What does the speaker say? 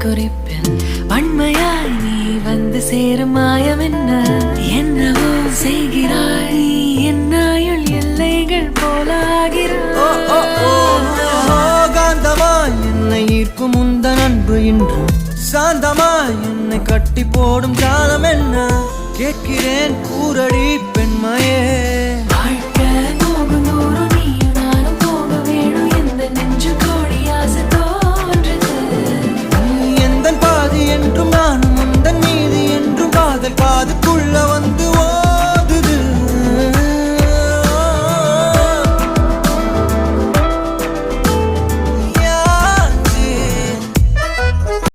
குறிப்பின் வன்மையாய் நீ வந்து சேரும் மாயம் என்னவோ செய்கிறாய் என்னாயுள் எல்லைகள் போலாகிறாய் காந்தமாய் என்னை ஈர்க்கும் உந்தன் அன்பு இன்று சாந்தமாய் என்னை கட்டி போடும் காலம் என்ன கேட்கிறேன் கூரடி பெண்மையே என்றும்